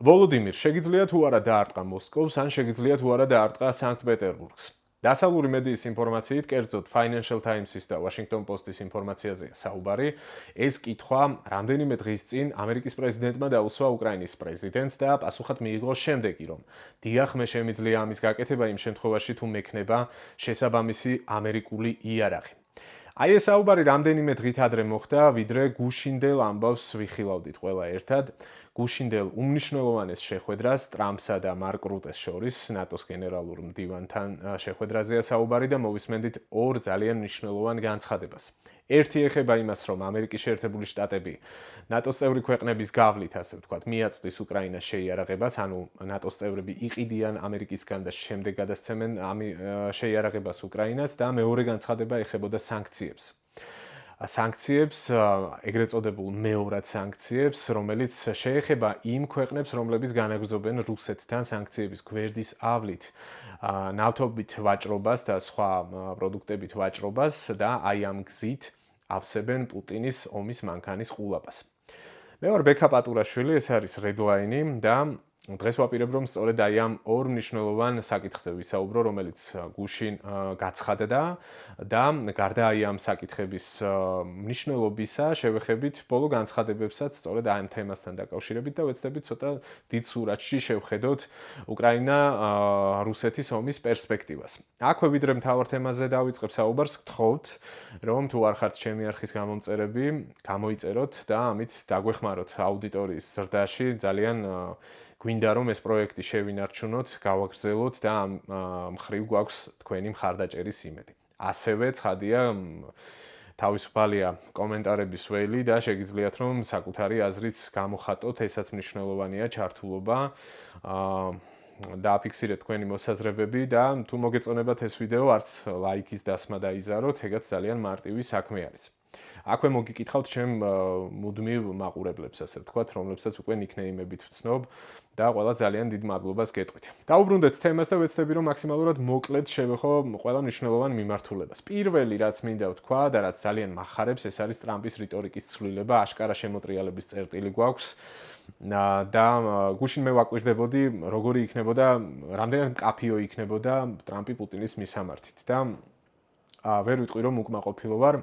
ვოლოდიმირ, შეგიძლია თუ არა დაარტყა მოსკოვს, ან შეგიძლია თუ არა დაარტყა სანქტ-პეტერბურგს. დასავლური მედიის ინფორმაციით, კერძოდ Financial Times-ის და Washington Post-ის ინფორმაციაზეა საუბარი. ეს კითხვა რამდენიმე დღის წინ ამერიკის პრეზიდენტმა დაუსვა უკრაინის პრეზიდენტს და პასუხად მიიღო შემდეგი, რომ დიახ, მე შემიძლია ამის გაკეთება იმ შემთხვევაში, თუ მექნება შესაბამისი ამერიკული იარაღი. აი ეს საუბარი რამდენიმე დღით ადრე მოხდა, ვიდრე გუშინდელ ამბავს ვიხილავდით ყველა ერთად. გუშინდელ უმნიშვნელოვანეს შეხვედრას ტრამპსა და მარკ რუტეს შორის ნატოს გენერალურ მდივანთან შეხვედრაზეა საუბარი და მოვისმენდით ორ ძალიან მნიშვნელოვან განცხადებას. ერთი ეხება იმას, რომ ამერიკის შეერთებული შტატები ნატოს წევრი ქვეყნების გავლით, ასე ვთქვათ, მიაწვდის უკრაინას შეიარაღებას, ანუ ნატოს წევრები იყიდიან ამერიკისგან და შემდეგ გადასცემენ შეიარაღებას უკრაინას და მეორე განცხადება ეხებოდა სანქციებს. სანქციებს, ეგრეთ წოდებულ მეორად სანქციებს, რომელიც შეეხება იმ ქვეყნებს, რომლებიც განაგრძობენ რუსეთთან სანქციების გვერდის ავლით, ნავთობით ვაჭრობას და სხვა პროდუქტებით ვაჭრობას და აი ამ გზით ავსებენ პუტინის ომის მანქანის ყულაპას. მე ვარ ბექა პატურაშვილი, ეს არის Redline და დღეს ვაპირებ, რომ სწორედ აი ამ ორ მნიშვნელოვან საკითხზე ვისაუბრო, რომელიც გუშინ გაცხადდა და გარდა აი ამ საკითხების მნიშვნელობისა, შევეხებით ბოლო განცხადებებსაც სწორედ აი ამ თემასთან დაკავშირებით და ვეცდებით ცოტა დიდ სურათში შევხედოთ უკრაინა რუსეთის ომის პერსპექტივას. აქვე ვიდრე მთავარ თემაზე დავიწყებ საუბარს, გთხოვთ, რომ თუ არ ხართ ჩემი არხის გამომწერები, გამოიწეროთ და ამით დაგვეხმაროთ აუდიტორიის ზრდაში ძალიან გვინდა რომ ეს პროექტი შევინარჩუნოთ, გავაგრძელოთ და ამ მხრივ გვაქვს თქვენი მხარდაჭერის იმედი. ასევე ცხადია თავისუფალია კომენტარების ველი და შეგიძლიათ რომ საკუთარი აზრიც გამოხატოთ, ესაც მნიშვნელოვანია ჩართულობა. დააფიქსირეთ თქვენი მოსაზრებები და თუ მოგეწონებათ ეს ვიდეო, არც ლაიქის დასმა დაიზაროთ, ეგაც ძალიან მარტივი საქმე არის. აქვე მოგიკითხავთ ჩემ მუდმივ მაყურებლებს, ასე ვთქვათ, რომლებსაც უკვე ნიქნეიმებით ვცნობ და ყველა ძალიან დიდ მადლობას გეტყვით. დაუბრუნდეთ თემას და ვეცდები რომ მაქსიმალურად მოკლედ შევეხო ყველა მნიშვნელოვან მიმართულებას. პირველი რაც მინდა ვთქვა და რაც ძალიან მახარებს, ეს არის ტრამპის რიტორიკის ცვლილება, აშკარა შემოტრიალების წერტილი გვაქვს. და გუშინ მე ვაკვირდებოდი, როგორი იქნებოდა, რამდენად მკაფიო იქნებოდა ტრამპი პუტინის მისამართით და ვერ ვიტყვი რომ უკმაყოფილო ვარ.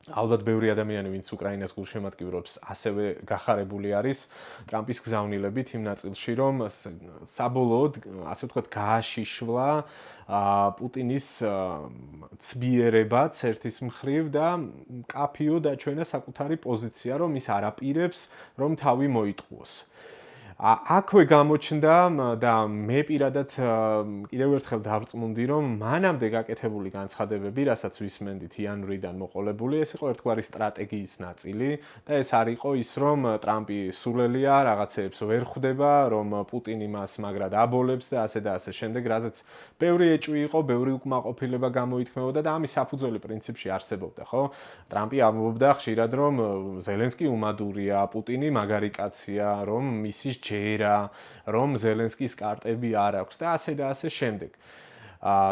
ალბათ ბევრი ადამიანი, ვინც უკრაინას გულშემატკივრობს, ასევე გახარებული არის ტრამპის გზავნილებით იმ ნაწილში, რომ საბოლოოდ, ასე ვთქვათ, გააშიშვლა პუტინის ცბიერებაც ერთის მხრივ და მკაფიო დაჩვენა საკუთარი პოზიცია, რომ ის არ აპირებს, რომ თავი მოიტყუოს. აქვე გამოჩნდა და მე პირადად კიდევ ერთხელ დავწმუნდი, რომ მანამდე გაკეთებული განცხადებები, რასაც ვისმენდით იანვრიდან მოყოლებული, ეს იყო ერთგვარი სტრატეგიის ნაწილი და ეს არ იყო ის, რომ ტრამპი სულელია, რაღაცეებს ვერ ხვდება, რომ პუტინი მას მაგრად აბოლებს და ასე შემდეგ, რაზეც ბევრი ეჭვი იყო, ბევრი უკმაყოფილება გამოითქმებოდა და ამის საფუძველი პრინციპში არსებობდა, ხო? ტრამპი ამბობდა ხშირად, რომ ზელენსკი უმადურია, პუტინი მაგარი კაცია, რომ მისის ჯერა, რომ ზელენსკის კარტები არ აქვს და ასე შემდეგ.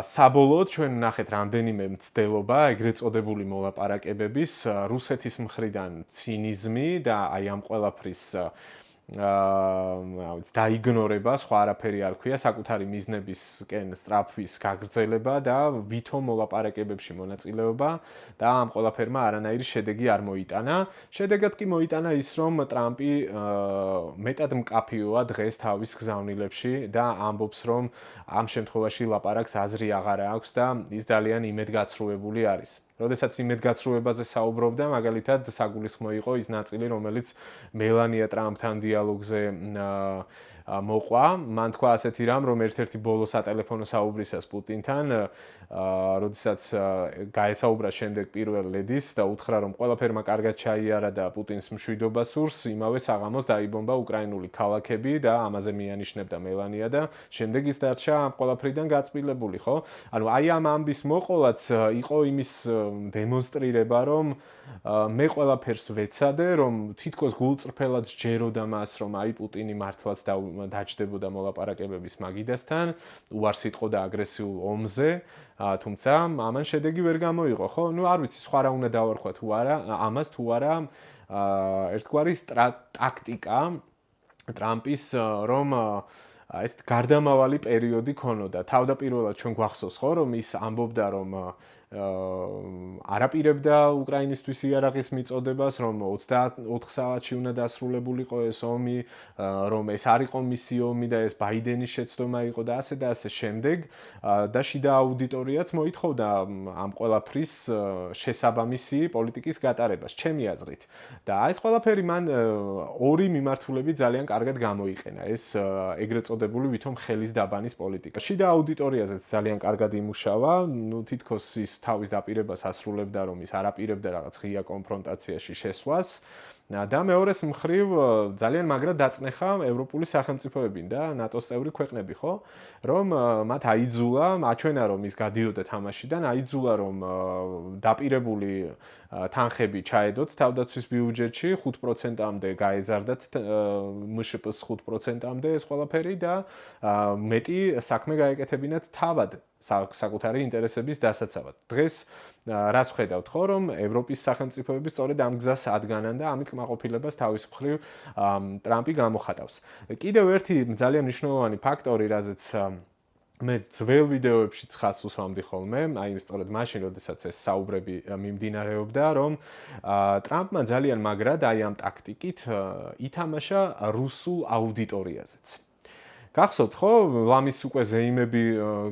საბოლოოდ ჩვენ ნახეთ რამდენიმე მცდელობა, ეგრეთ წოდებული მოლაპარაკებების, რუსეთის მხრიდან ცინიზმი და აი ამ ყველაფრის დაიგნორება, სხვა არაფერი არ ქვია, საკუთარი მიზნებისკენ სწრაფვის გაგრძელება და ვითომ მოლაპარაკებებში მონაწილეობა და ამ ყველაფერმა არანაირი შედეგი არ მოიტანა. შედეგად კი მოიტანა ის, რომ ტრამპი მეტად მკაფიოა დღეს თავის გზავნილებში და ამბობს, რომ ამ შემთხვევაში ლაპარაკს აზრი აღარ აქვს და ის ძალიან იმედგაცრუებული არის. როდესაც იმედგაცრუებაზე საუბრობდა, მაგალითად, საგულისხმო იყო ის ნაწილი, რომელიც მელანია ტრამპთან დიალოგზე მოყვა. მან თქვა ასეთი რამ, რომ ერთ-ერთი ბოლო სატელეფონო საუბრისას პუტინთან, როდესაც გაესაუბრა შემდეგ პირველ ლედის და უთხრა, რომ ყველაფერმა კარგად ჩაიარა და პუტინს მშვიდობა სურს, იმავე საღამოს დაიბომბა უკრაინული ქალაქები და ამაზე მიანიშნებდა მელანია და შემდეგ ის დარჩა ამ ყველაფრიდან გაწმილებული, ხო? ანუ აი ამ ამბის მოყოლაც იყო იმის დემონსტრირება, რომ მე ყველაფერს ვეცადე, რომ თითქოს გულწრფელად სჯეროდა მას, რომ აი პუტინი მართლაც დაჯდებოდა მოლაპარაკებების მაგიდასთან, უარს იტყოდა აგრესიულ ომზე, თუმცა ამან შედეგი ვერ გამოიღო, ხო? ნუ არ ვიცი, სხვა რა უნდა დავარქვა თუ არა, ამას თუ არა, ერთგვარი ტაქტიკა ტრამპის რომ ეს გარდამავალი პერიოდი ქონოდა. თავდაპირველად ჩვენ გვახსოვს ხო რომ ის ამბობდა რომ არაპირებდა უკრაინისთვის იარაღის მიწოდებას, რომ 24 საათში უნდა დასრულებულიყო ეს ომი, რომ ეს არ იყო მისი ომი და ეს ბაიდენის შეცდომა იყო და ასე შემდეგ და შიდა აუდიტორიაც მოითხოვდა ამ ყველაფრის შესაბამისი პოლიტიკის გატარებას, ჩემი აზრით. და ეს ყველაფერი მან ორი მიმართულებით ძალიან კარგად გამოიყენა, ეს ეგრეთ წოდებული ვითომ ხელის დაბანის პოლიტიკა. შიდა აუდიტორიაზეც ძალიან კარგად იმუშავა, ნუ თითქოს ის თავის დაპირებას ასრულებდა, რომ ის არაპირებდა რაღაც ღია კონფრონტაციაში შესვლას. და მეორეს მხრივ ძალიან მაგრად დაწნეხა ევროპული სახელმწიფოები და ნატოს წევრი ქვეყნები, ხო? რომ მათ აიძულა, აჩვენა რომ ის გადიოდა თამაშიდან, აიძულა რომ დაპირებული თანხები ჩაედოთ თავდაცვის ბიუჯეტში 5%-მდე გაეზარდათ მშპ-ს 5%-მდე ეს ყველაფერი და მეტი საქმე გაეკეთებინათ თავად საკუთარი ინტერესების დასაცავად. დღეს რას ხედავთ ხო რომ ევროპის სახელმწიფოები სწორედ ამ გზას ადგანან და ამით კმაყოფილებას თავის მხრივ ტრამპი გამოხატავს. კიდევ ერთი ძალიან მნიშვნელოვანი ფაქტორი, რაზეც მე ძველ ვიდეოებში ცხადს უსვამდი ხოლმე, აი სწორედ მაშინ, როდესაც ეს საუბრები მიმდინარეობდა, რომ ტრამპმა ძალიან მაგრად აი ამ ტაქტიკით ითამაშა რუსულ აუდიტორიაზეც. გახსოვთ ხო, ლამის უკვე ზეიმები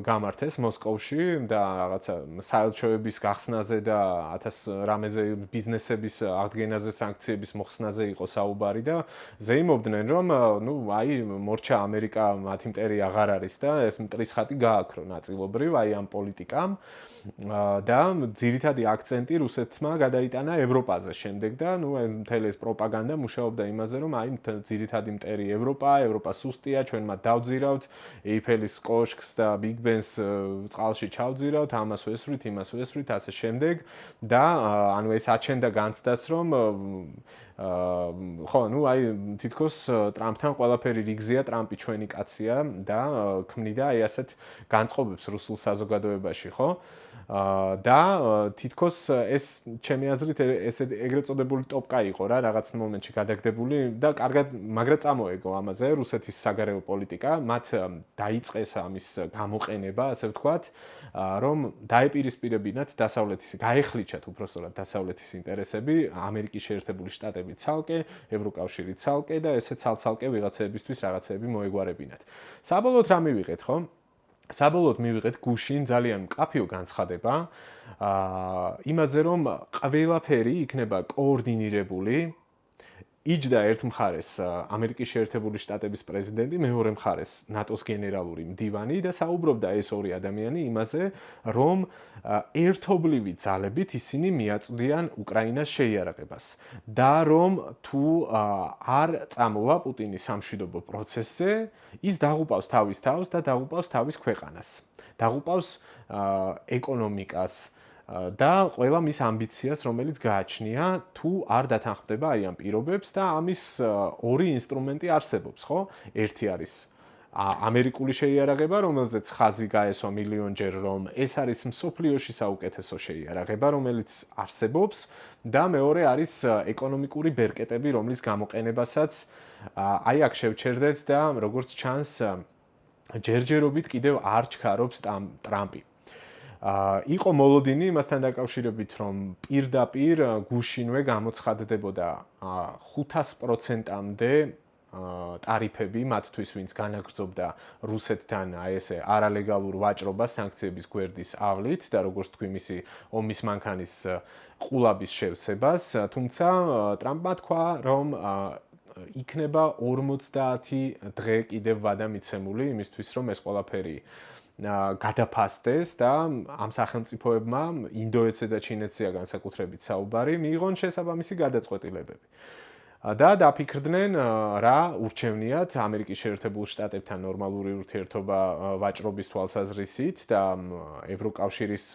გამართეს მოსკოვში და რაღაცა საელჩოების გახსნაზე და 1000 რამეზე ბიზნესების აღდგენაზე, სანქციების მოხსნაზე იყო საუბარი და ზეიმობდნენ, რომ ნუ აი მორჩა ამერიკა მათი მტერი აღარ არის და ეს მტრის ხატი გააქრო ნაწილობრივ აი ამ პოლიტიკამ. და ძირითადი აქცენტი რუსეთმა გადაიტანა ევროპაზე შემდეგ და ნუ მთელი ეს პროპაგანდა მუშაობდა იმაზე, რომ აი ძირითადი მტერი ევროპა სუსტია, ჩვენ მათ დავძირავთ, ეიფელის კოშკს და ბიგ ბენს წყალში ჩავძირავთ, ამას ვესვრით, იმას ვესვრით, ასე შემდეგ და ანუ ეს აჩენდა განცდას, რომ ხო, ნუ აი თითქოს ტრამპთან ყველაფერი რიგზია, ტრამპი ჩვენი კაცია და ქმნიდა აი ასეთ განწყობებს რუსულ საზოგადოებაში, ხო? და თითქოს ეს ჩემი აზრით ეგრეთ წოდებული ტოპკა იყო რა რაღაც მომენტში გადაგდებული და კარგად მაგრად წამოეგო ამაზე რუსეთის საგარეო პოლიტიკა, მათ დაიწყეს ამის გამოყენება, ასე ვთქვათ, რომ დაეპირისპირებინათ დასავლეთის, გაეხლიჩათ უბრალოდ დასავლეთის ინტერესები, ამერიკის შეერთებული შტატები ცალკე, ევროკავშირი ცალკე და ესე ცალ-ცალკე ვიღაცეებისთვის რაღაცეები მოეგვარებინათ. საბოლოოდ რა მივიღეთ, ხო? საბოლოოდ მივიღეთ გუშინ ძალიან მკაფიო განცხადება იმაზე, რომ ყველაფერი იქნება კოორდინირებული, იჯდა ერთ მხარეს ამერიკის შეერთებული შტატების პრეზიდენტი, მეორე მხარეს ნატოს გენერალური მდივანი და საუბრობდა ეს ორი ადამიანი იმაზე, რომ ერთობლივი ძალებით ისინი მიაწვდიან უკრაინას შეიარაღებას და რომ თუ არ წამოვა პუტინის სამშვიდობო პროცესზე, ის დაღუპავს თავის თავს და დაღუპავს თავის ქვეყანას. დაღუპავს ეკონომიკას და ყველა მის ამბიციას, რომელიც გააჩნია, თუ არ დათანხმდება აი ამ პირობებს და ამის ორი ინსტრუმენტი არსებობს, ხო? ერთი არის ამერიკული შეიარაღება, რომელზეც ხაზი გაესვა მილიონჯერ, რომ ეს არის მსოფლიოში საუკეთესო შეიარაღება, რომელიც არსებობს და მეორე არის ეკონომიკური ბერკეტები, რომლის გამოყენებასაც აი აქ შევჩერდეთ და როგორც ჩანს, ჯერჯერობით კიდევ არ ჩქარობს ტრამპი. იყო მოლოდინი იმასთან დაკავშირებით, რომ პირდაპირ გუშინვე გამოცხადდებოდა 500%-მდე ტარიფები მათთვის, ვინც განაგრძობდა რუსეთთან აი ესე არალეგალურ ვაჭრობას სანქციების გვერდის ავლით და როგორც თქვი მისი ომის მანქანის ყულაბის შევსებას, თუმცა ტრამპმა თქვა, რომ იქნება 50 დღე კიდევ ვადა მიცემული იმისთვის, რომ ეს ყველაფერი გადაფასდეს და ამ სახელმწიფოებმა ინდოეთსა და ჩინეთსია განსაკუთრებით საუბარი მიიღონ შესაბამისი გადაწყვეტილებები. და დაფიქრდნენ რა ურჩევნიათ ამერიკის შეერთებულ შტატებთან ნორმალური ურთიერთობა ვაჭრობის თვალსაზრისით და ევროკავშირის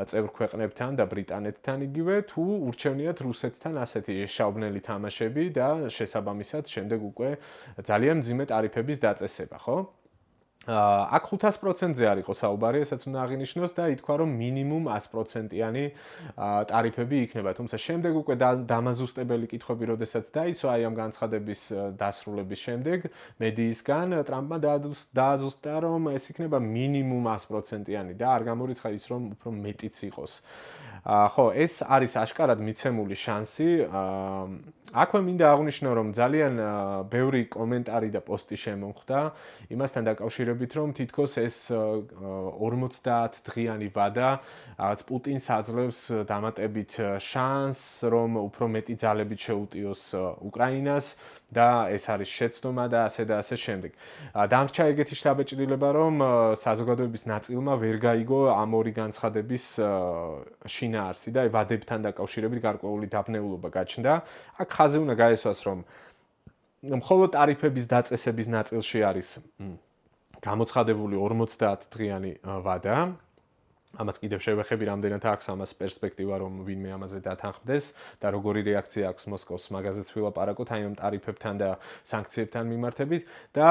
წევრ ქვეყნებთან და ბრიტანეთთან იგივე თუ ურჩევნიათ რუსეთთან ასეთი შაუბნელი თამაშები და შესაბამისად შემდეგ უკვე ძალიან მძიმე ტარიფების დაწესება, ხო? აქ 500%-ზე არ იყო საუბარი, ესაც უნდა აღინიშნოს და ითქვა, რომ მინიმუმ 100%-იანი ტარიფები იქნება. თუმცა შემდეგ უკვე დამაზუსტებელი კითხვები, როდესაც დაიცვა აი ამ განცხადების დასრულების შემდეგ, მედიისგან ტრამპმა დააზუსტა, რომ ეს იქნება მინიმუმ 100%-იანი და არ გამორიცხა ის, რომ უფრო მეტიც იყოს. ხო, ეს არის აშკარად მიცემული შანსი. აქვე მინდა აღნიშნო, რომ ძალიან ბევრი კომენტარი და პოსტი შემოხვდა იმასთან დაკავშირებით, რომ თითქოს ეს 50 დღიანი ვადა რაღაც პუტინს აძლევს დამატებით შანსს, რომ უფრო მეტი ძალებით შეუტიოს უკრაინას და ეს არის შეცდომა და ასე შემდეგ. დამრჩა ეგეთი შთაბეჭდილება, რომ საზოგადოების ნაწილმა ვერ გაიგო ამ ორი განცხადების შინაარსი და ვადებთან დაკავშირებით გარკვეული დაბნეულობა გაჩნდა. აქ ხაზი უნდა გაესვას, რომ მხოლოდ ტარიფების დაწესების ნაწილში არის გამოცხადებული 50 დღიანი ვადა. ამას კიდევ შევეხები, რამდენად აქვს ამას პერსპექტივა, რომ ვინმე ამაზე დათანხმდეს და როგორი რეაქცია აქვს მოსკოვს მაგაზეც ვილაპარაკოთ აი ამ ტარიფებთან და სანქციებთან მიმართებით და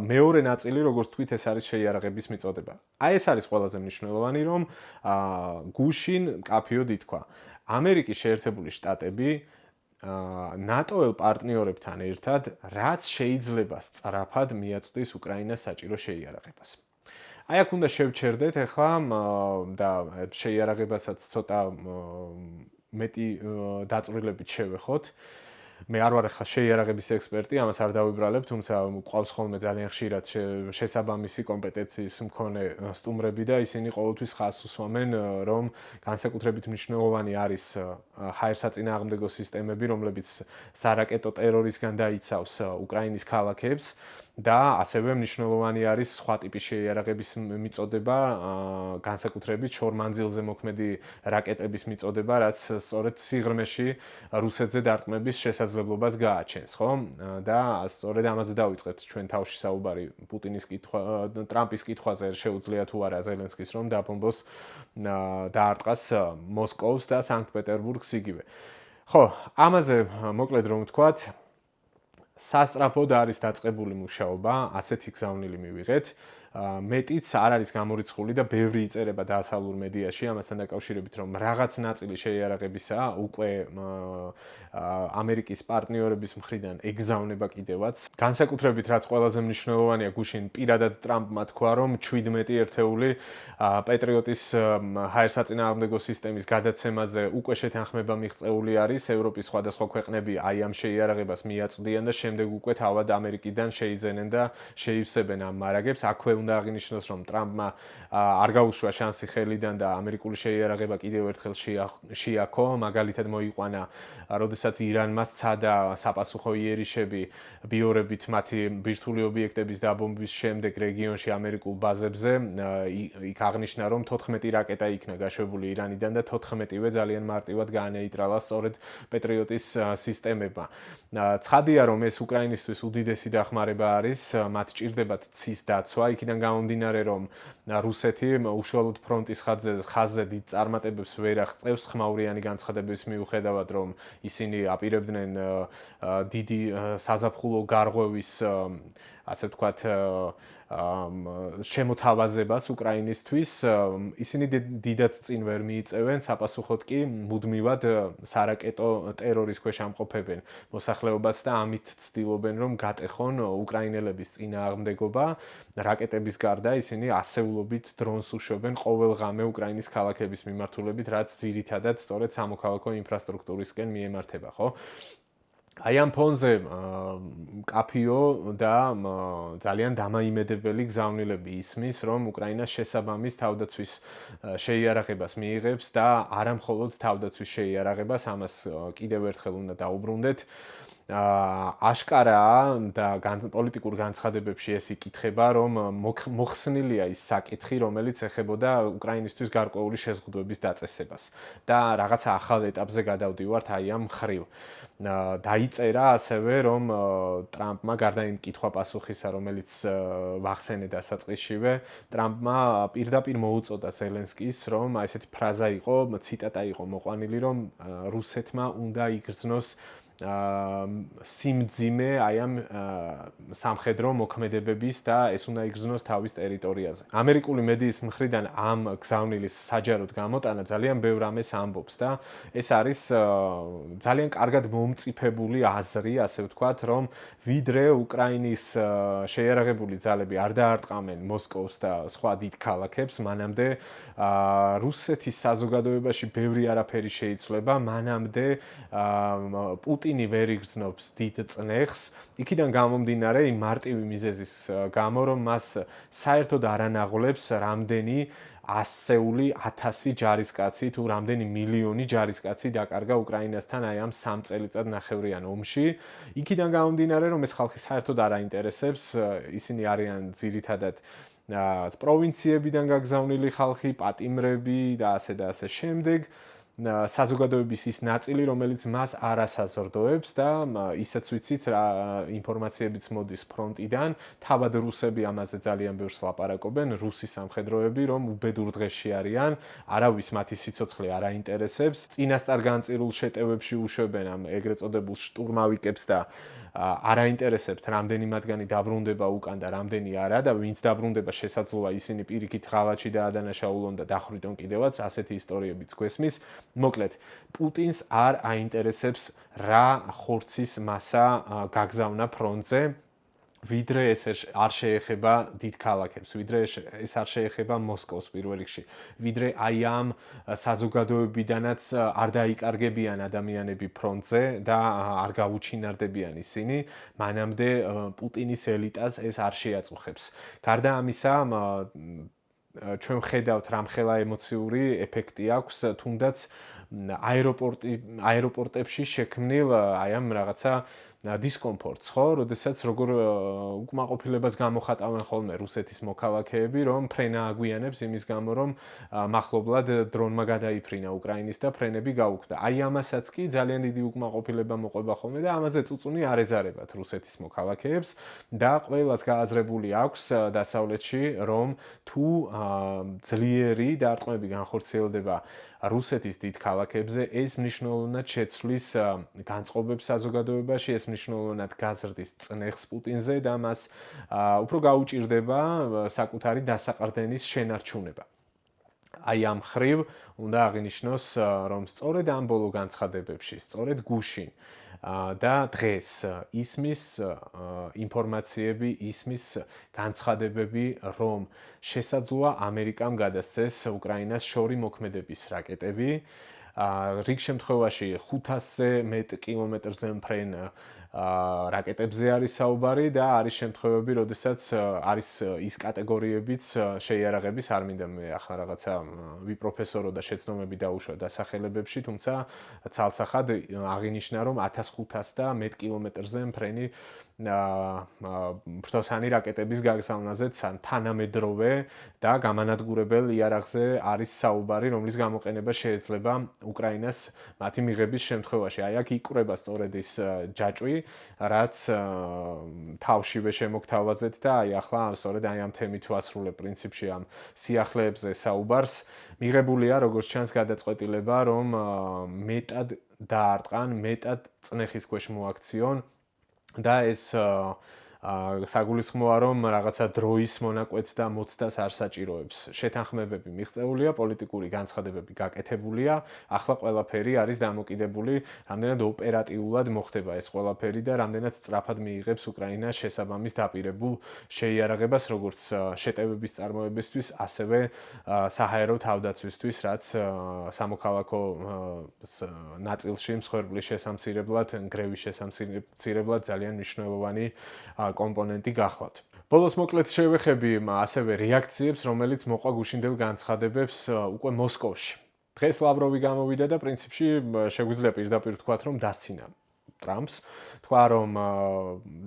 მეორე ნაწილი, როგორც თქვით, ეს არის შეიარაღების მიწოდება. აი ეს არის ყველაზე მნიშვნელოვანი, რომ გუშინ კაფიოდ ითქვა. ამერიკის შეერთებული შტატები ნატოელ პარტნიორებთან ერთად რაც შეიძლება სწრაფად მიაწვდის უკრაინას საჭირო შეიარაღებას. აი აქ უნდა შევჩერდეთ ახლა და შეიარაღებასაც ცოტა მეტი დაწვრილებით შევეხოთ. მე არ ვარ ახლა შეიარაღების ექსპერტი, ამას არ დავიბრალებ, თუმცა ყავს ხოლმე ძალიან ხშირად შესაბამისი კომპეტენციის მქონე სტუმრები და ისინი ყოველთვის ხაზს უსვამენ, რომ განსაკუთრებით მნიშვნელოვანი არის ჰაერსაწინააღმდეგო სისტემები, რომლებიც სარაკეტო ტერორისგან დაიცავს უკრაინის ქალაქებს. და ასევე მნიშვნელოვანი არის სხვა ტიპის შეიარაღების მიწოდება, განსაკუთრებით შორმანძილზე მოქმედი რაკეტების მიწოდება, რაც სწორედ სიღრმეში რუსეთზე დარტყმების შესაძლებლობას გააჩენს, ხო? და სწორედ ამაზე დავიწყეთ ჩვენ თავში საუბარი ტრამპის კითხვაზე შეუძლია თუ არა ზელენსკის რომ დაბომბოს დაარტყას მოსკოვს და სანქტ-პეტერბურგს იგივე. ხო, ამაზე მოკლედ რომ ვთქვათ, სასტრაფოდ არის დაწყებული მუშაობა, ასეთი გზავნილი მივიღეთ. მეტიც არ არის გამორიცხული და ბევრი იწერება დასავლურ მედიაში ამასთან დაკავშირებით, რომ რაღაც ნაწილი შეიარაღებისა უკვე ამერიკის პარტნიორების მხრიდან ეგზავნება კიდევაც. განსაკუთრებით რაც ყველაზე მნიშვნელოვანია, გუშინ პირადად ტრამპმა თქვა, რომ 17 ერთეული პეტრიოტის ჰაერსაწინააღმდეგო სისტემის გადაცემაზე უკვე შეთანხმება მიღწეული არის. ევროპის სხვადასხვა ქვეყნები აი ამ შეიარაღებას მიაწვდიან და შემდეგ უკვე თავად ამერიკიდან შეიძენენ და შეივსებენ ამ მარაგებს. აქვე უნდა აღინიშნოს, რომ ტრამპმა არ გაუშვა შანსი ხელიდან და ამერიკული შეიარაღება კიდევ ერთხელ შეაქო, მაგალითად მოიყვანა, როდესაც ირანმა სცადა საპასუხო იერიშები ბიორებით მათი ბირთვული ობიექტების დაბომბვის შემდეგ რეგიონში ამერიკულ ბაზებზე, იქ აღნიშნა, რომ 14 რაკეტა იქნა გაშვებული ირანიდან და 14-ვე ძალიან მარტივად გაანეიტრალა სწორედ პეტრიოტის სისტემებმა. ცხადია, რომ ეს უკრაინისთვის უდიდესი დახმარება არის, მათ ჭირდებათ ცის დაცვა, იქიდან გამომდინარე, რომ რუსეთი უშუალოდ ფრონტის ხაზზე დიდ წარმატებებს ვერ აღწევს ხმაურიანი განცხადების მიუხედავად, რომ ისინი აპირებდნენ დიდი საზაფხულო გარღვევის, ასე ვთქვათ, შემოთავაზებას უკრაინისთვის, ისინი დიდად წინ ვერ მიიწევენ, საპასუხოდ კი მუდმივად სარაკეტო ტერორის ქვეშ ამყოფებენ მოსახლეობას და ამით ცდილობენ, რომ გატეხონ უკრაინელების წინააღმდეგობა. რაკეტების გარდა ისინი ასეულობით დრონს უშვებენ ყოველღამე უკრაინის ქალაქების მიმართულებით, რაც ძირითადად სწორედ სამოქალაქო ინფრასტრუქტურისკენ მიემართება, ხო? აი ამ ფონზე კაფიო და ძალიან დამაიმედებელი გზავნილები ისმის, რომ უკრაინა შესაბამის თავდაცვის შეიარაღებას მიიღებს და არა მხოლოდ თავდაცვის შეიარაღებას, ამას კიდევ ერთხელ უნდა დაუბრუნდეთ. აშკარაა და პოლიტიკურ განცხადებებში ეს იკითხება, რომ მოხსნილია ის საკითხი, რომელიც ეხებოდა უკრაინისთვის გარკვეული შეზღუდვების დაწესებას და რაღაცა ახალ ეტაპზე გადავდივართ აი ამ მხრივ. დაიწერა ასევე, რომ ტრამპმა გარდა იმ კითხვა-პასუხისა, რომელიც ვახსენე დასაწყისშივე, ტრამპმა პირდაპირ მოუწოდა ზელენსკის, რომ ესეთი ფრაზა იყო, ციტატა იყო მოყვანილი, რომ რუსეთმა უნდა იგრძნოს სიმძიმე აი ამ სამხედრო მოქმედებების და ეს უნდა იგრძნოს თავის ტერიტორიაზე. ამერიკული მედიის მხრიდან ამ გზავნილის საჯაროდ გამოტანა ძალიან ბევრ ამას ამბობს და ეს არის ძალიან კარგად მომწიფებული აზრი, ასე ვთქვათ, რომ ვიდრე უკრაინის შეიარაღებული ძალები არ დაარტყამენ მოსკოვს და სხვა დიდ ქალაქებს, მანამდე რუსეთის საზოგადოებაში ბევრი არაფერი შეიცვლება, მანამდე პუტინი ვერ იგრძნობს დიდ წნეხს, იქიდან გამომდინარე იმ მარტივი მიზეზის გამო, რომ მას საერთოდ არ ანაღლებს რამდენი ასეული 1000 ჯარისკაცი თუ რამდენი მილიონი ჯარისკაცი დაკარგა უკრაინასთან აი ამ 3 წელიწადნახევრიან ომში. იქიდან გამომდინარე, რომ ეს ხალხი საერთოდ არ აინტერესებს, ისინი არიან ძირითადად პროვინციებიდან გაგზავნილი ხალხი, პატიმრები და ასე შემდეგ. საზოგადოების ის ნაწილი, რომელიც მას არ ასაზრდოებს და ისაც ვიცით რა ინფორმაციებიც მოდის ფრონტიდან, თავად რუსები ამაზე ძალიან ბევრს ლაპარაკობენ, რუსი სამხედროები, რომ უბედურ დღეში არიან, არავის მათი სიცოცხლე არ აინტერესებს, წინასწარ განწირულ შეტევებში უშვებენ ამ ეგრეთ წოდებულ შტურმავიკებს და არ აინტერესებთ რამდენი მათგანი დაბრუნდება უკან და რამდენი არა და ვინც დაბრუნდება შესაძლოა ისინი პირიქით ღალატში დაადანაშაულონ და დახვრიტონ კიდევაც, ასეთი ისტორიებიც გვესმის. მოკლედ, პუტინს არ აინტერესებს რა ხორცის მასა გაგზავნა ფრონტზე, ვიდრე ეს არ შეეხება დიდ ქალაქებს, ვიდრე ეს არ შეეხება მოსკოვს პირველ რიგში, ვიდრე აი ამ საზოგადოებიდანაც არ დაიკარგებიან ადამიანები ფრონტზე და არ გაუჩინარდებიან ისინი, მანამდე პუტინის ელიტას ეს არ შეაწუხებს. გარდა ამისა, ჩვენ ვხედავთ რამხელა ემოციური ეფექტი აქვს, თუნდაც აეროპორტებში შექმნილ აი ამ რაღაცა დისკომფორტს, ხო, როდესაც როგორ უკმაყოფილებას გამოხატავენ ხოლმე რუსეთის მოქალაქეები, რომ ფრენა აგვიანებს იმის გამო, რომ მახლობლად დრონმა გადაიფრინა უკრაინის და ფრენები გაუქმდა. აი ამასაც კი ძალიან დიდი უკმაყოფილება მოყვება ხოლმე და ამაზე წუწუნი არ ეზარებათ რუსეთის მოქალაქეებს და ყველას გააზრებული აქვს დასავლეთში, რომ თუ ძლიერი დარტყმები განხორციელდება რუსეთის დიდ ქალაქებზე, ეს მნიშვნელოვნად შეცვლის განწყობებს საზოგადოებაში, ეს მნიშვნელოვნად გაზრდის წნეხს პუტინზე და მას უფრო გაუჭირდება საკუთარი დასაყრდენის შენარჩუნება. აი ამ ხრივ უნდა აღინიშნოს, რომ სწორედ ამ ბოლო განცხადებებში, სწორედ გუშინ და დღეს ისმის ინფორმაციები, ისმის განცხადებები, რომ შესაძლოა ამერიკამ გადასცეს უკრაინას შორი მოქმედების რაკეტები, რიგ შემთხვევაში 500-ზე მეტ კილომეტრზე მფრენ რაკეტებზე არის საუბარი და არის შემთხვევები, როდესაც არის ის კატეგორიებიც შეიარაღების, არ მინდა მე ახლა რაღაცა ვიპროფესორო და შეცდომები დაუშვა დასახელებებში, თუმცა ცალსახად აღინიშნა, რომ 1500 და მეტ კილომეტრზე მფრენი ფრთოსანი რაკეტების გაგზავნაზეც თანამედროვე და გამანადგურებელ იარაღზე არის საუბარი, რომლის გამოყენება შეიძლება უკრაინას მათი მიღების შემთხვევაში. აი აქ იკვრება სწორედ ის ჯაჭვი, რაც თავშივე შემოგთავაზეთ და აი ახლა სწორედ აი ამ თემით ვასრულებ პრინციპში ამ სიახლეებზე საუბარს. მიღებულია როგორც ჩანს გადაწყვეტილება, რომ მეტად დაარტყან, მეტად წნეხის ქვეშ მოაქციონ და ეს საგულისხმოა, რომ რაღაცა დროის მონაკვეთს და მოცდას არ საჭიროებს. შეთანხმებები მიღწეულია, პოლიტიკური განცხადებები გაკეთებულია, ახლა ყველაფერი არის დამოკიდებული, რამდენად ოპერატიულად მოხდება ეს ყველაფერი და რამდენად სწრაფად მიიღებს უკრაინა შესაბამის დაპირებულ შეიარაღებას, როგორც შეტევების წარმოებისთვის, ასევე საჰაერო თავდაცვისთვის, რაც სამოქალაქო ნაწილში მსხვერპლის შესამცირებლად, ნგრევის შესამცირებლად ძალიან მნიშვნელოვანი კომპონენტი გახლავთ. ბოლოს მოკლედ შევეხები ასევე რეაქციებს, რომელიც მოყვა გუშინდელ განცხადებებს უკვე მოსკოვში. დღეს ლავროვი გამოვიდა და პრინციპში შეგვიძლია პირდაპირ ვთქვათ, რომ დასცინა ტრამპს. თქვა, რომ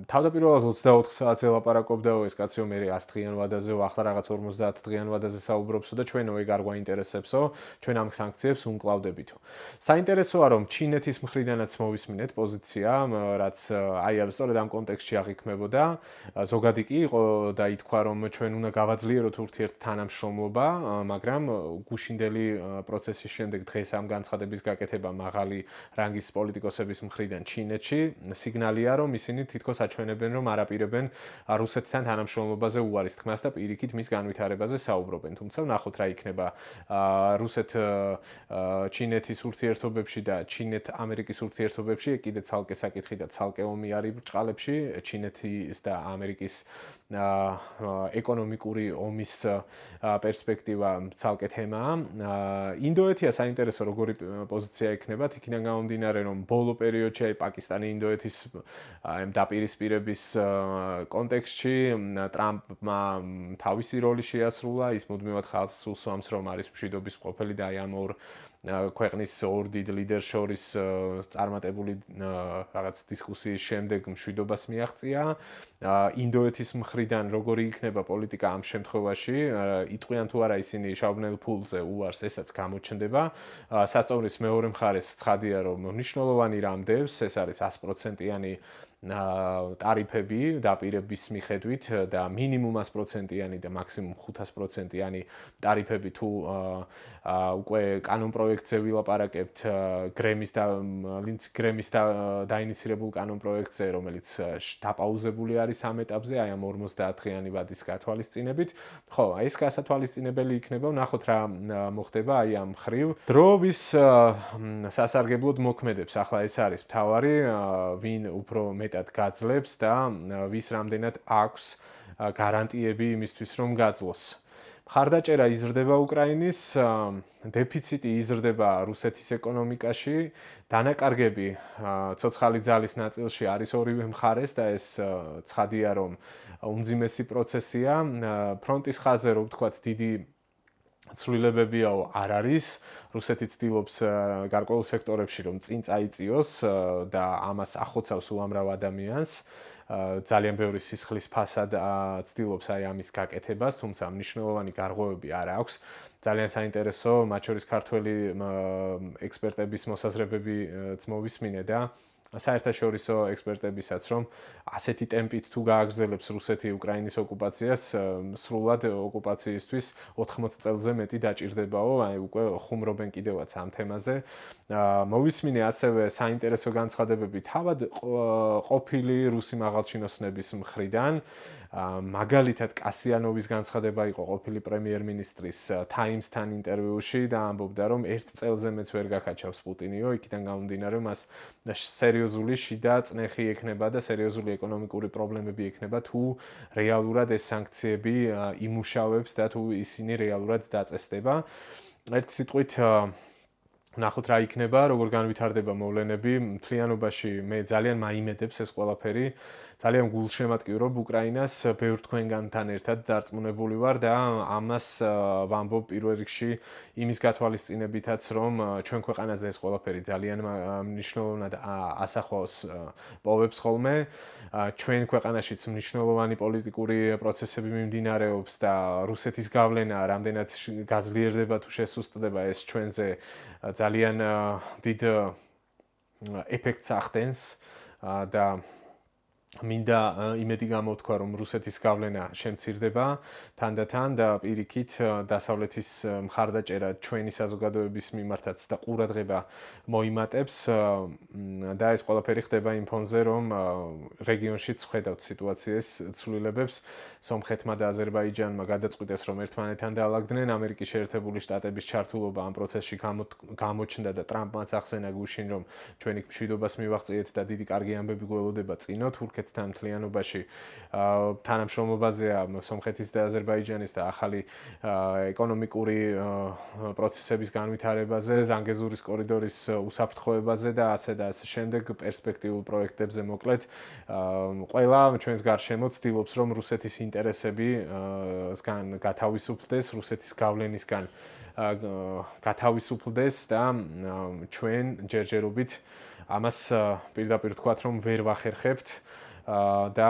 თავდაპირველად 24 საათზე ლაპარაკობდა ეს კაცო, მე 100 დღიან ვადაზე, ახლა რაღაც 50 დღიან ვადაზე საუბრობსო და ჩვენო ეგ არ გვაინტერესებსო, ჩვენ ამ სანქციებს უმკლავდებითო. საინტერესოა, რომ ჩინეთის მხრიდანაც მოვისმინეთ პოზიცია, რაც აი სწორედ ამ კონტექსტში აღიქმებოდა. ზოგადი კი იყო და ითქვა, რომ ჩვენ უნდა გავაძლიეროთ ურთიერთთანამშრომლობა, მაგრამ გუშინდელი პროცესის შემდეგ დღეს ამ განცხადების გაკეთება მაღალი რანგის პოლიტიკოსების მხრიდან ჩინეთში, სიგნალია, რომ ისინი თითქოს აჩვენებენ, რომ არ აპირებენ რუსეთთან თანამშრომლობაზე უარის თქმას და პირიქით მის განვითარებაზე საუბრობენ. თუმცა ვნახოთ რა იქნება რუსეთ-ჩინეთის ურთიერთობებში და ჩინეთ-ამერიკის ურთიერთობებში, კიდე ცალკე საკითხი და ცალკე ომი არის ბრჭყალებში, ჩინეთის და ამერიკის ეკონომიკური ომის პერსპექტივა ცალკე თემაა. ინდოეთია საინტერესო როგორი პოზიცია ექნება, იქიდან გამომდინარე, რომ ბოლო პერიოდში პაკისტანი ინდოეთის დაპირისპირების კონტექსტში ტრამპმა თავისი როლი შეასრულა, ის მუდმივად ხალხს უსვამს, რომ არის მშვიდობის ყოფილი და ამ ორ ქვეყნის ორ დიდ ლიდერს შორის წარმატებული რაღაც დისკუსიის შემდეგ მშვიდობას მიაღწია. ინდოეთის მხრიდან როგორი იქნება პოლიტიკა ამ შემთხვევაში, იტყვიან თუ არა ისინი შავბნელ ფულზე უარს, ესაც გამოჩნდება. სასწauris მეორე მხარეს ცხადია, რომ მნიშვნელოვანი რამდევს, ეს არის 100%-იანი ტარიფები დაპირების მიხედვით და მინიმუმ 100%-იანი და მაქსიმუმ 500%-იანი ტარიფები თუ უკვე კანონპროექტზე ვილაპარაკებთ გრემის დაინიცირებულ კანონპროექტზე, რომელიც დაპაუზებული არის ამ ეტაპზე, აი ამ 50-დღიანი ვადის გათვალისწინებით. ხო, ეს გასათვალისწინებელი იქნება, ვნახოთ რა მოხდება აი ამ ხრივ. დროვის სასარგებლოდ მოქმედებს, ახლა ეს არის მთავარი, ვინ უფრო მეტად გაძლებს და ვის რამდენად აქვს გარანტიები იმისთვის, რომ გაძლოს. მხარდაჭერა იზრდება უკრაინის, დეფიციტი იზრდება რუსეთის ეკონომიკაში, დანაკარგები ცოცხალი ძალის ნაწილში არის ორივე მხარეს და ეს ცხადია, რომ უმძიმესი პროცესია. ფრონტის ხაზზე, რო ვთქვათ, დიდი ცვლილებებიაო არ არის. რუსეთი ცდილობს გარკვეულ სექტორებში რომ წინ წაიწიოს და ამას ახოცავს უამრავ ადამიანს. ძალიან ბევრი სისხლის ფასად ცდილობს აი ამის გაკეთებას, თუმცა მნიშვნელოვანი გარღვევები არ აქვს. ძალიან საინტერესო, მათ შორის ქართველი ექსპერტების მოსაზრებებიც მოვისმინე და საერთაშორისო ექსპერტებისაც, რომ ასეთი ტემპით თუ გააგრძელებს რუსეთი უკრაინის ოკუპაციას, სრულად ოკუპაციისთვის 80 წელზე მეტი დაჭირდებაო, აი უკვე ხუმრობენ კიდევაც ამ თემაზე. მოვისმინე ასევე საინტერესო განცხადებები თავად ყოფილი რუსი მაღალჩინოსნების მხრიდან. მაგალითად კასიანოვის განცხადება იყო ყოფილი პრემიერ-მინისტრის Times-თან ინტერვიუში და ამბობდა, რომ 1 წელზე მეც ვერ გაკაჩავს პუტინიო, იქიდან გამომდინარე, მას სერიოზული შიდა წნეხი ექნება და სერიოზული ეკონომიკური პრობლემები ექნება, თუ რეალურად ეს სანქციები იმუშავებს და თუ ისინი რეალურად დაწესდება. ერთ სიტყვით ვნახოთ რა იქნება, როგორ განვითარდება მოვლენები. მთლიანობაში მე ძალიან მაიმედებს ეს ყველაფერი. ძალიან გულშემატკივრობ უკრაინას, ბევრ თქვენგანთან ერთად დარწმუნებული ვარ და ამას ვამბობ პირველ რიგში იმის გათვალისწინებითაც, რომ ჩვენ ქვეყანაზე ეს ყველაფერი ძალიან მნიშვნელოვნად ასახვავს პოვებს ხოლმე. ჩვენ ქვეყანაშიც მნიშვნელოვანი პოლიტიკური პროცესები მიმდინარეობს და რუსეთის გავლენა რამდენად გაძლიერდება თუ შესუსტდება, ეს ჩვენზე ძალიან დიდ ეფექტს ახდენს და მინდა იმედი გამოვთქვა, რომ რუსეთის გავლენა შემცირდება თანდათან და პირიქით დასავლეთის მხარდაჭერა ჩვენი საზოგადოების მიმართაც და ყურადღება მოიმატებს და ეს ყველაფერი ხდება იმ ფონზე, რომ რეგიონშიც ხედავთ სიტუაციის ცვლილებებს. სომხეთმა და აზერბაიჯანმა გადაწყვიტეს, რომ ერთმანეთთან დაალაგდნენ. ამერიკის შეერთებული შტატების ჩართულობა ამ პროცესში გამოჩნდა და ტრამპმაც ახსენა გუშინ, რომ ჩვენ იქ მშვიდობას მივაღწიეთ და დიდი კარგი ამბები გველოდება წინო თურქეთთან მთლიანობაში თანამშრომლობაზეა სომხეთის და აზერბაიჯანის და ახალი ეკონომიკური პროცესების განვითარებაზე, ზანგეზურის კორიდორის უსაფრთხოებაზე და ასე შემდეგ პერსპექტიულ პროექტებზე მოკლედ ყველა ჩვენს გარშემო ცდილობს, რომ რუსეთის ინტერესებისგან გათავისუფლდეს, რუსეთის გავლენისგან გათავისუფლდეს და ჩვენ ჯერჯერობით ამას პირდაპირ ვთქვათ, რომ ვერ ვახერხებთ და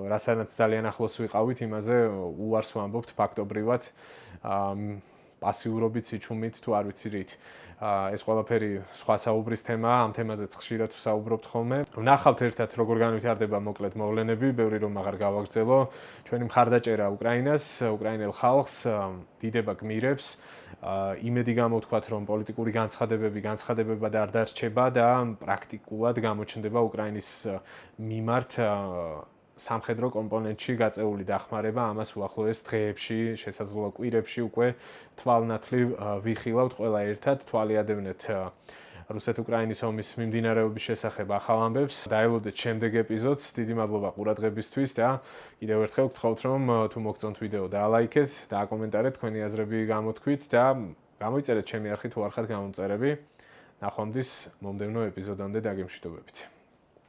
რასაც ძალიან ახლოს ვიყავით, იმაზე უარს ვამბობთ ფაქტობრივად. პასიურობით, სიჩუმით თუ არ ვიცი რით. ეს ყველაფერი სხვა საუბრის თემაა, ამ თემაზეც ხშირად ვსაუბრობთ ხოლმე. ვნახავთ ერთად როგორ განვითარდება მოკლედ მოვლენები, ბევრი რომ აღარ გავაგრძელო. ჩვენი მხარდაჭერა უკრაინას, უკრაინელ ხალხს დიდება გმირებს. იმედი გამოვთქვათ, რომ პოლიტიკური განცხადებებად არ დარჩება და პრაქტიკულად გამოჩნდება უკრაინის მიმართ სამხედრო კომპონენტში გაწეული დახმარება, ამას უახლოეს დღეებში, შესაძლოა კვირებში უკვე თვალნათლივ ვიხილავთ ყველა ერთად, თვალიადევნეთ რუსეთ-უკრაინის ომის მიმდინარეობის შესახებ ახალ ამბებს. დაელოდეთ შემდეგ ეპიზოდს. დიდი მადლობა ყურადღებისთვის და კიდევ ერთხელ გთხოვთ, რომ თუ მოგწონთ ვიდეო დაალაიქეთ, დააკომენტარეთ, თქვენი აზრები გამოთქვით და გამოიწერეთ ჩემი არხით თუ არ ხართ გამომწერები. ნახვამდის მომდევნო ეპიზოდამდე დაგემშვიდობებით.